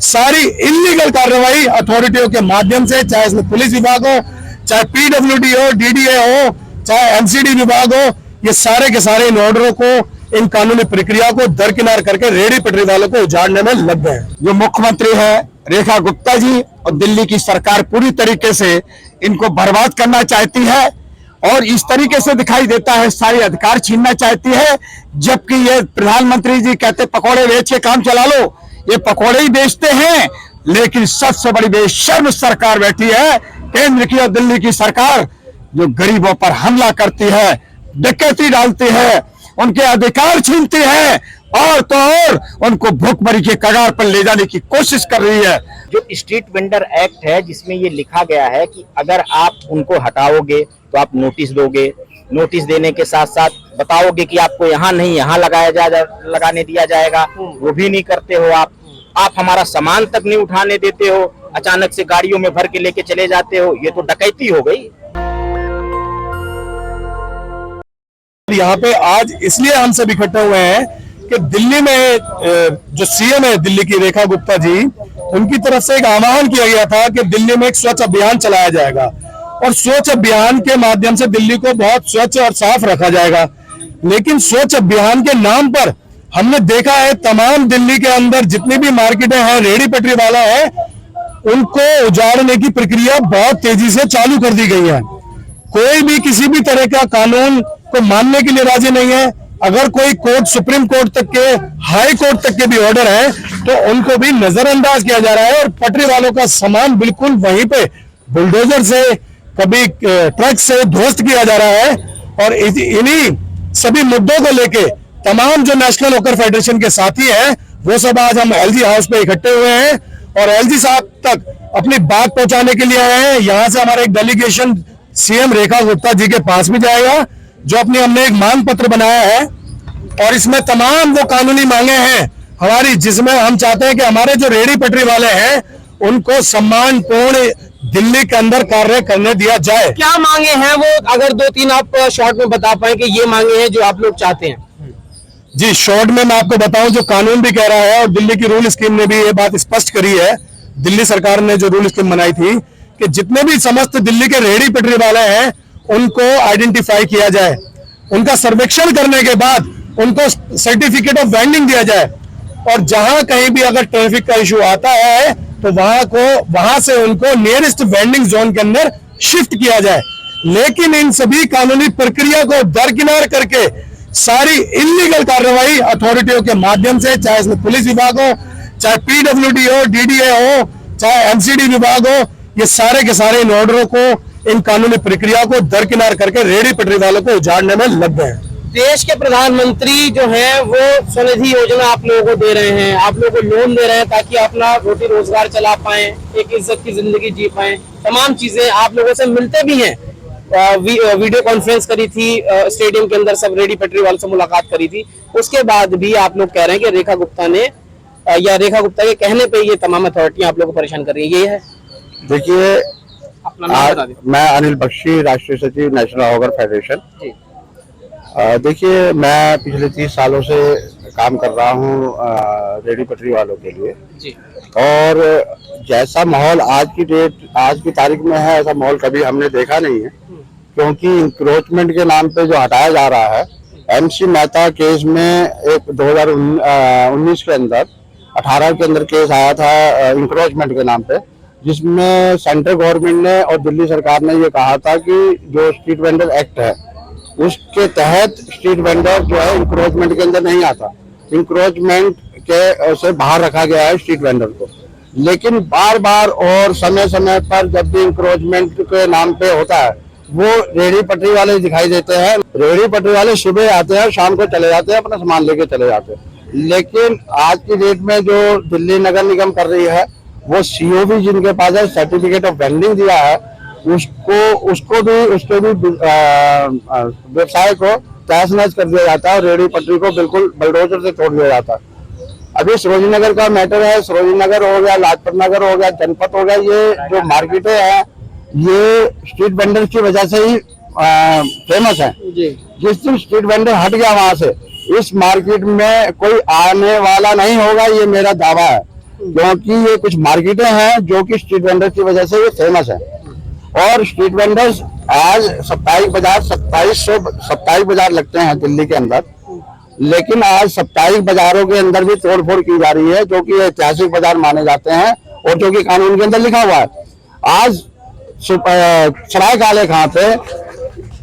सारी इलीगल कार्रवाई अथॉरिटियों के माध्यम से, चाहे इसमें पुलिस विभाग हो, चाहे पीडब्ल्यूडी हो, डीडीए हो, चाहे एमसीडी विभाग हो, ये सारे के सारे इन ऑर्डरों को, इन कानूनी प्रक्रिया को दरकिनार करके रेहड़ी पटरी वालों को उजाड़ने में लग गए। जो मुख्यमंत्री है रेखा गुप्ता जी और दिल्ली की सरकार पूरी तरीके से इनको बर्बाद करना चाहती है और इस तरीके से दिखाई देता है सारे अधिकार छीनना चाहती है, जबकि ये प्रधानमंत्री जी कहते पकौड़े बेच के काम चला लो, ये पकौड़े ही बेचते हैं। लेकिन सबसे बड़ी बेशर्म सरकार बैठी है केंद्र की और दिल्ली की सरकार, जो गरीबों पर हमला करती है, डकैती डालती है, उनके अधिकार छीनती है और तो और उनको भूखमरी के कगार पर ले जाने की कोशिश कर रही है। जो स्ट्रीट वेंडर एक्ट है जिसमें ये लिखा गया है कि अगर आप उनको हटाओगे तो आप नोटिस दोगे, नोटिस देने के साथ साथ बताओगे कि आपको यहाँ नहीं यहाँ लगाने दिया जाएगा, वो भी नहीं करते हो आप हमारा सामान तक नहीं उठाने देते हो, अचानक से गाड़ियों में भर के लेके चले जाते हो, ये तो डकैती हो गई। यहाँ पे आज इसलिए हम सब इकट्ठे हुए हैं कि दिल्ली में जो सीएम है दिल्ली की रेखा गुप्ता जी, उनकी तरफ से एक आह्वान किया गया था कि दिल्ली में एक स्वच्छ अभियान चलाया जाएगा और स्वच्छ अभियान के माध्यम से दिल्ली को बहुत स्वच्छ और साफ रखा जाएगा। लेकिन स्वच्छ अभियान के नाम पर हमने देखा है तमाम दिल्ली के अंदर जितनी भी मार्केटें हैं, रेहड़ी पटरी वाला है, उनको उजाड़ने की प्रक्रिया बहुत तेजी से चालू कर दी गई है। कोई भी किसी भी तरह का कानून को मानने के लिए राजी नहीं है। अगर कोई कोर्ट, सुप्रीम कोर्ट तक के, हाई कोर्ट तक के भी ऑर्डर है तो उनको भी नजरअंदाज किया जा रहा है और पटरी वालों का सामान बिल्कुल वहीं पे बुलडोजर से, कभी ट्रक से ध्वस्त किया जा रहा है। और इन्हीं सभी मुद्दों को लेके तमाम जो नेशनल हॉकर फेडरेशन के साथी हैं, वो सब आज हम एलजी हाउस पे इकट्ठे हुए हैं और एलजी साहब तक अपनी बात पहुंचाने के लिए आए हैं। यहाँ से हमारा एक डेलीगेशन सीएम रेखा गुप्ता जी के पास भी जाएगा, जो हमने एक मांग पत्र बनाया है और इसमें तमाम वो कानूनी मांगे हैं हमारी, जिसमें हम चाहते हैं कि हमारे जो रेहड़ी पटरी वाले हैं उनको सम्मानपूर्ण दिल्ली के अंदर कार्य करने दिया जाए। क्या मांगे हैं वो, अगर 2-3 आप शॉर्ट में बता पाए कि ये मांगे हैं जो आप लोग चाहते हैं? जी, शॉर्ट में मैं आपको बताऊं, जो कानून भी कह रहा है और दिल्ली की रूल स्कीम ने भी ये बात स्पष्ट करी है, दिल्ली सरकार ने जो रूल स्कीम बनाई थी कि जितने भी समस्त दिल्ली के रेहड़ी पटरी वाले हैं उनको आइडेंटिफाई किया जाए, उनका सर्वेक्षण करने के बाद उनको सर्टिफिकेट ऑफ वेंडिंग दिया जाए और जहां कहीं भी अगर ट्रैफिक का इशू आता है तो वहां से उनको नियरेस्ट वेंडिंग जोन के अंदर शिफ्ट किया जाए। लेकिन इन सभी कानूनी प्रक्रिया को दरकिनार करके सारी इलीगल कार्रवाई अथॉरिटियों के माध्यम से, चाहे इसमें पुलिस विभाग हो, चाहे पीडब्ल्यूडी हो, डीडीए हो, चाहे एमसीडी विभाग हो, ये सारे के सारे इन ऑर्डरों को, इन कानूनी प्रक्रिया को दरकिनार करके रेहड़ी पटरी वालों को उजाड़ने में लग गए। देश के प्रधानमंत्री जो हैं वो स्वनिधि योजना आप लोगों को दे रहे हैं, आप लोगों को लोन दे रहे हैं ताकि अपना रोटी रोजगार चला पाए, एक इज्जत की जिंदगी जी पाए, तमाम चीजें आप लोगों से मिलते भी हैं। वीडियो कॉन्फ्रेंस करी थी स्टेडियम के अंदर, सब रेहड़ी पटरी वालों से मुलाकात करी थी, उसके बाद भी आप लोग कह रहे हैं कि रेखा गुप्ता ने या रेखा गुप्ता के कहने पे ये तमाम अथॉरिटियां आप लोगों को परेशान कर रही है, ये है? देखिए, अपना नाम बता दीजिए। मैं अनिल बख्शी, राष्ट्रीय सचिव नेशनल हॉकर फेडरेशन। देखिए, मैं पिछले 30 सालों से काम कर रहा हूँ रेहड़ी पटरी वालों के लिए जी। और जैसा माहौल आज की तारीख में है, ऐसा माहौल कभी हमने देखा नहीं है, क्योंकि इंक्रोचमेंट के नाम पे जो हटाया जा रहा है, एमसी मेहता केस में एक 2019 के अंदर 18 के अंदर केस आया था इंक्रोचमेंट के नाम पे, जिसमें सेंट्रल गवर्नमेंट ने और दिल्ली सरकार ने ये कहा था कि जो स्ट्रीट वेंडर एक्ट है उसके तहत स्ट्रीट वेंडर जो है इंक्रोचमेंट के अंदर नहीं आता, इंक्रोचमेंट के से बाहर रखा गया है स्ट्रीट वेंडर को। लेकिन बार बार और समय समय पर जब भी इंक्रोचमेंट के नाम पे होता है, वो रेहड़ी पटरी वाले दिखाई देते हैं। रेहड़ी पटरी वाले सुबह आते हैं, शाम को चले जाते हैं, अपना सामान लेके चले जाते हैं। लेकिन आज की डेट में जो दिल्ली नगर निगम कर रही है, वो सीओबी जिनके पास है, सर्टिफिकेट ऑफ वेंडिंग दिया है, उसके भी व्यवसाय को तहस नहस कर दिया जाता है और रेहड़ी पटरी को बिल्कुल बलडोजर से छोड़ दिया जाता है। अभी सरोजिनी नगर का मैटर है, सरोजिनी नगर हो गया, लाजपत नगर हो गया, जनपद हो गया, ये जो मार्केटें हैं ये स्ट्रीट वेंडर की वजह से ही फेमस है। जिस दिन स्ट्रीट वेंडर हट गया वहां से, इस मार्केट में कोई आने वाला नहीं होगा, ये मेरा दावा है। क्योंकि ये कुछ मार्केटें हैं जो कि स्ट्रीट वेंडर की वजह से ये फेमस है। और स्ट्रीट वेंडर्स आज साप्ताहिक बाजार लगते हैं दिल्ली के अंदर, लेकिन आज साप्ताहिक बाजारों के अंदर भी तोड़फोड़ की जा रही है, जो कि ऐतिहासिक बाजार माने जाते हैं और जो कि कानून के अंदर लिखा हुआ है। आज सराय काले खां पे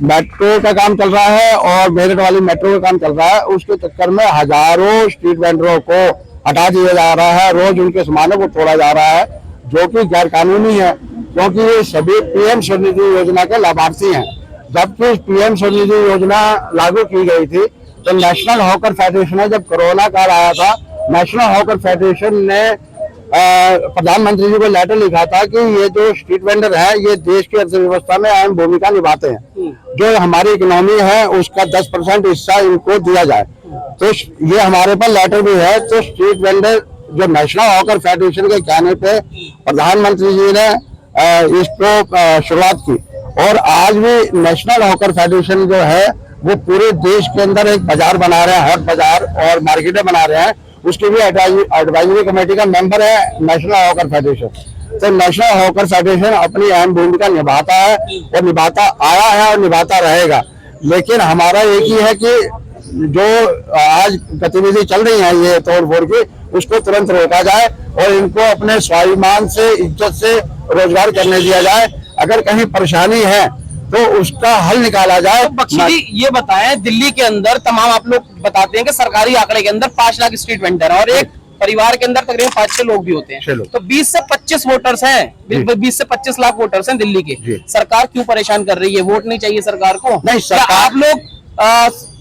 मेट्रो का काम चल रहा है और मेरठ वाली मेट्रो का काम चल रहा है, उसके चक्कर में हजारों स्ट्रीट वेंडरों को हटा दिया जा रहा है, रोज उनके सामानों को तोड़ा जा रहा है, जो कि गैर कानूनी है, क्योंकि ये सभी पीएम स्वनिधि योजना के लाभार्थी हैं। जबकि पीएम स्वनिधि योजना लागू की गई थी तो नेशनल हॉकर फेडरेशन ने, जब कोरोना काल आया था, नेशनल हॉकर फेडरेशन ने प्रधानमंत्री जी को लेटर लिखा था कि ये जो स्ट्रीट वेंडर है ये देश की अर्थव्यवस्था में अहम भूमिका निभाते हैं, जो हमारी इकोनॉमी है उसका 10% हिस्सा इनको दिया जाए। तो ये हमारे पास लेटर भी है। तो स्ट्रीट वेंडर जो नेशनल हॉकर फेडरेशन के कहने पे प्रधानमंत्री जी ने इसको शुरुआत की, और आज भी नेशनल हॉकर फेडरेशन जो है वो पूरे देश के अंदर एक बाजार बना रहे हैं, हॉट बाजार और मार्केटें बना रहे हैं। उसकी भी एडवाइजरी कमेटी का मेंबर है नेशनल हॉकर फेडरेशन। तो नेशनल हॉकर फेडरेशन अपनी अहम भूमिका निभाता है और निभाता आया है और निभाता रहेगा। लेकिन हमारा एक ही है कि जो आज गतिविधि चल रही है ये तोड़फोड़ की, उसको तुरंत रोका जाए और इनको अपने स्वाभिमान से, इज्जत से रोजगार करने दिया जाए। अगर कहीं परेशानी है तो उसका हल निकाला जाए। तो बख्शी जी ये बताएं, दिल्ली के अंदर तमाम आप लोग बताते हैं कि सरकारी आंकड़े के अंदर 5 लाख स्ट्रीट वेंडर है और एक परिवार के अंदर तकरीबन 5-6 लोग भी होते हैं, तो 20 से 25 वोटर्स हैं, 20 से 25 लाख वोटर्स हैं दिल्ली के। सरकार क्यों परेशान कर रही है? वोट नहीं चाहिए सरकार को? नहीं, सरकार आप लोग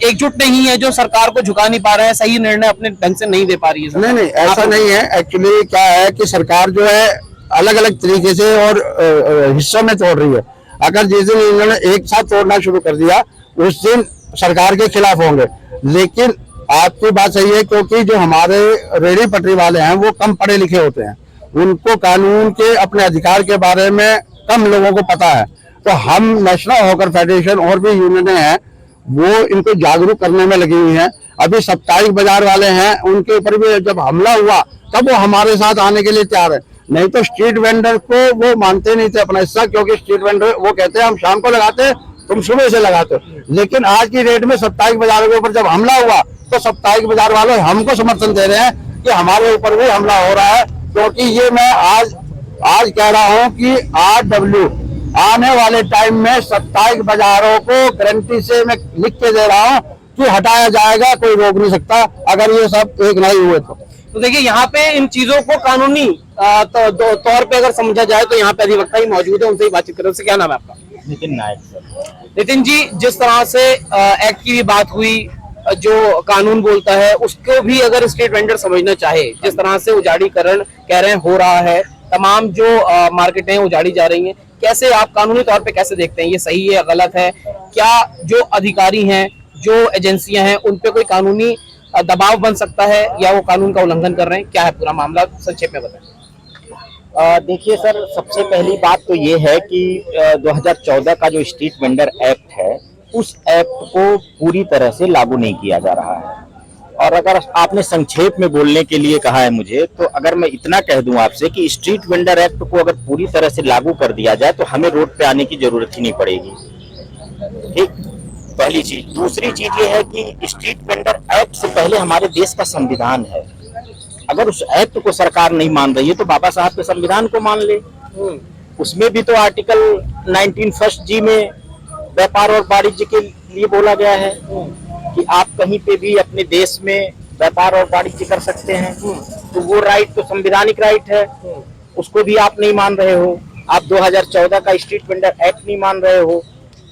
एकजुट नहीं है जो सरकार को झुका नहीं पा रहे हैं, सही निर्णय अपने ढंग से नहीं दे पा रही है? नहीं, ऐसा नहीं है। एक्चुअली क्या है कि सरकार जो है अलग अलग तरीके से और हिस्सों में तोड़ रही है। अगर जिस दिन इन्होंने एक साथ तोड़ना शुरू कर दिया उस दिन सरकार के खिलाफ होंगे। लेकिन आपकी बात सही है, क्योंकि जो हमारे रेहड़ी पटरी वाले हैं वो कम पढ़े लिखे होते हैं, उनको कानून के अपने अधिकार के बारे में कम लोगों को पता है। तो हम नेशनल हॉकर फेडरेशन और भी यूनियनें हैं वो इनको जागरूक करने में लगी हुई हैं। अभी साप्ताहिक बाजार वाले हैं, उनके ऊपर भी जब हमला हुआ तब वो हमारे साथ आने के लिए तैयार है। नहीं तो स्ट्रीट वेंडर को वो मानते नहीं थे अपना हिस्सा, क्योंकि स्ट्रीट वेंडर वो कहते हैं हम शाम को लगाते, तुम सुबह से लगाते। लेकिन आज की डेट में साप्ताहिक बाजारों के ऊपर जब हमला हुआ तो साप्ताहिक बाजार वाले हमको समर्थन दे रहे हैं कि हमारे ऊपर भी हमला हो रहा है। क्योंकि ये मैं आज कह रहा हूँ कि RW आने वाले टाइम में साप्ताहिक बाजारों को गारंटी से मैं लिख के दे रहा हूँ कि हटाया जाएगा, कोई रोक नहीं सकता अगर ये सब एक नहीं हुए तो देखिए यहाँ पे इन चीजों को कानूनी तौर पे अगर समझा जाए तो यहाँ पे अधिवक्ता ही मौजूद है, उनसे ही बातचीत करें। उससे क्या नाम है आपका? नितिन नायक सर। नितिन जी, जिस तरह से एक्ट की भी बात हुई, जो कानून बोलता है उसको भी अगर स्ट्रीट वेंडर समझना चाहे, जिस तरह से उजाड़ीकरण कह रहे हैं हो रहा है, तमाम जो मार्केटें उजाड़ी जा रही हैं, कैसे आप कानूनी तौर पे कैसे देखते हैं ये सही है गलत है? क्या जो अधिकारी हैं, जो एजेंसियां हैं, उन पे कोई कानूनी दबाव बन सकता है या वो कानून का उल्लंघन कर रहे हैं? क्या है पूरा मामला, संक्षेप में बताएं। देखिए सर, सबसे पहली बात तो ये है कि 2014 का जो स्ट्रीट वेंडर एक्ट है उस एक्ट को पूरी तरह से लागू नहीं किया जा रहा है। और अगर आपने संक्षेप में बोलने के लिए कहा है मुझे, तो अगर मैं इतना कह दूं आपसे कि स्ट्रीट वेंडर एक्ट को अगर पूरी तरह से लागू कर दिया जाए तो हमें रोड पे आने की जरूरत ही नहीं पड़ेगी। ठीक, पहली चीज। दूसरी चीज ये है कि स्ट्रीट वेंडर एक्ट से पहले हमारे देश का संविधान है। अगर उस एक्ट को सरकार नहीं मान रही है तो बाबा साहब के संविधान को मान ले। उसमें भी तो आर्टिकल 19(1) में व्यापार और वाणिज्य के लिए बोला गया है कि आप कहीं पे भी अपने देश में व्यापार और वाणिज्य कर सकते हैं। तो वो राइट तो संवैधानिक राइट है, उसको भी आप नहीं मान रहे हो। आप 2014 का स्ट्रीट वेंडर एक्ट नहीं मान रहे हो।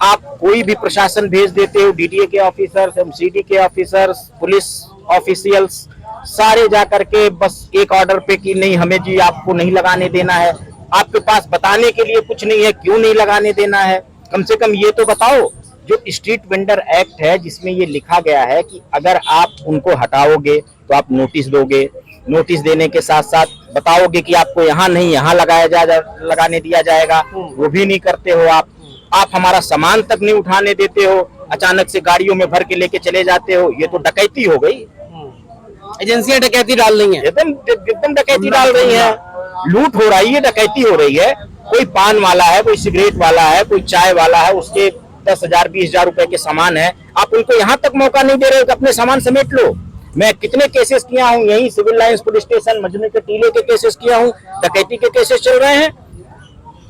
आप कोई भी प्रशासन भेज देते हो, DDA के ऑफिसर्स, MCD के ऑफिसर्स, पुलिस ऑफिशियल्स, सारे जा करके बस एक ऑर्डर पे कि नहीं हमें जी आपको नहीं लगाने देना है। आपके पास बताने के लिए कुछ नहीं है क्यों नहीं लगाने देना है। कम से कम ये तो बताओ। जो स्ट्रीट वेंडर एक्ट है जिसमें ये लिखा गया है कि अगर आप उनको हटाओगे तो आप नोटिस दोगे, नोटिस देने के साथ साथ बताओगे कि आपको यहाँ नहीं यहाँ लगाने दिया जाएगा, वो भी नहीं करते हो। आप हमारा सामान तक नहीं उठाने देते हो, अचानक से गाड़ियों में भर के लेके चले जाते हो। ये तो डकैती हो गई। एजेंसियां डकैती डाल रही हैं। एकदम डकैती डाल रही है, लूट हो रही है, डकैती हो रही है। कोई पान वाला है, कोई सिगरेट वाला है, कोई चाय वाला है, उसके 10,000 20,000 रुपए के सामान है, आप उनको यहाँ तक मौका नहीं दे रहे हो कि अपने सामान समेट लो। मैं कितने केसेस किया हूँ, यही civil lines police station Majnu के टीले के केसेस किया हूँ, डकैती के केसेस चल रहे हैं,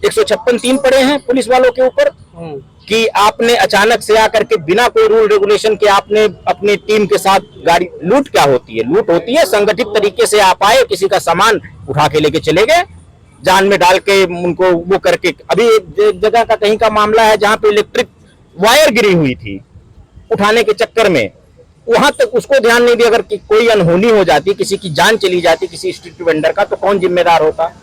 156(3) पड़े हैं पुलिस वालों के ऊपर कि आपने अचानक से आकर के बिना कोई रूल रेगुलेशन के आपने अपनी टीम के साथ गाड़ी। लूट क्या होती है? लूट होती है संगठित तरीके से आप आए, किसी का सामान उठा के लेके चले गए, जान में डाल के उनको वो करके। अभी एक जगह का कहीं का मामला है जहां पे इलेक्ट्रिक वायर गिरी हुई थी, उठाने के चक्कर में वहां तक उसको ध्यान नहीं दिया। अगर कोई अनहोनी हो जाती, किसी की जान चली जाती, किसी स्ट्रीट वेंडर का, तो कौन जिम्मेदार होता?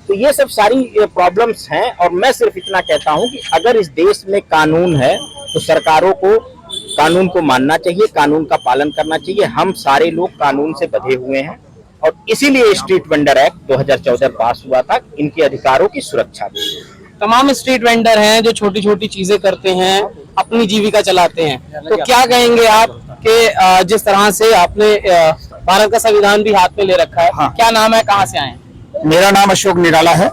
तो ये सब सारी प्रॉब्लम्स हैं। और मैं सिर्फ इतना कहता हूं कि अगर इस देश में कानून है तो सरकारों को कानून को मानना चाहिए, कानून का पालन करना चाहिए। हम सारे लोग कानून से बंधे हुए हैं और इसीलिए स्ट्रीट वेंडर एक्ट 2014 पास हुआ था, इनके अधिकारों की सुरक्षा के लिए। तमाम स्ट्रीट वेंडर हैं जो छोटी छोटी चीजें करते हैं, अपनी जीविका चलाते हैं, तो क्या कहेंगे आप कि जिस तरह से आपने भारत का संविधान भी हाथ में ले रखा है, हाँ। क्या नाम है, कहाँ से आए हैं? मेरा नाम अशोक निराला है,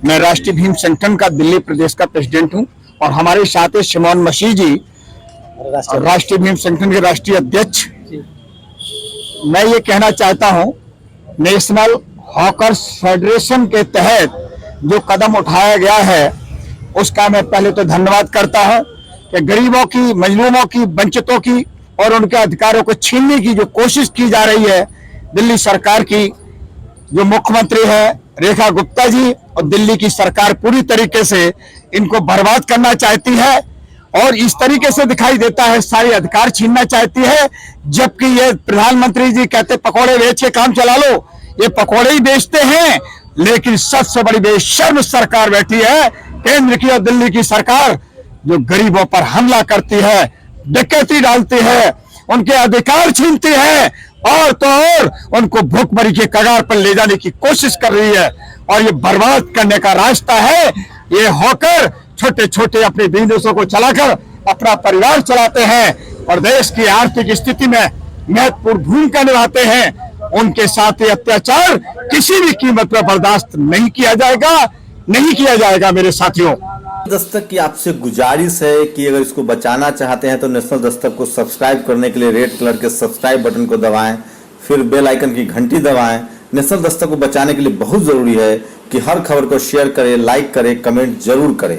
मैं राष्ट्रीय भीम संगठन का दिल्ली प्रदेश का प्रेसिडेंट हूं और हमारे साथ है शिमोन मसीह जी, राष्ट्रीय भीम संगठन के राष्ट्रीय अध्यक्ष। मैं ये कहना चाहता हूं, नेशनल हॉकर्स फेडरेशन के तहत जो कदम उठाया गया है उसका मैं पहले तो धन्यवाद करता हूं कि गरीबों की, मजलूमों की, वंचितों की और उनके अधिकारों को छीनने की जो कोशिश की जा रही है दिल्ली सरकार की, जो मुख्यमंत्री है रेखा गुप्ता जी और दिल्ली की सरकार पूरी तरीके से इनको बर्बाद करना चाहती है और इस तरीके से दिखाई देता है सारे अधिकार छीनना चाहती है। जबकि ये प्रधानमंत्री जी कहते पकौड़े बेच के काम चला लो, ये पकौड़े ही बेचते हैं, लेकिन सबसे बड़ी बेशर्म सरकार बैठी है केंद्र की और दिल्ली की सरकार, जो गरीबों पर हमला करती है, डकैती डालती है, उनके अधिकार छीनती है और तो और उनको भूखमरी के कगार पर ले जाने की कोशिश कर रही है। और ये बर्बाद करने का रास्ता है। ये हॉकर छोटे छोटे अपने बिजनेसों को चलाकर अपना परिवार चलाते हैं और देश की आर्थिक स्थिति में महत्वपूर्ण भूमिका निभाते हैं। उनके साथ ये अत्याचार किसी भी कीमत पर बर्दाश्त नहीं किया जाएगा मेरे साथियों। दस्तक की आपसे गुजारिश है कि अगर इसको बचाना चाहते हैं तो नेशनल दस्तक को सब्सक्राइब करने के लिए रेड कलर के सब्सक्राइब बटन को दबाएं, फिर बेल आइकन की घंटी दबाएं। नेशनल दस्तक को बचाने के लिए बहुत जरूरी है कि हर खबर को शेयर करें, लाइक करें, कमेंट जरूर करें।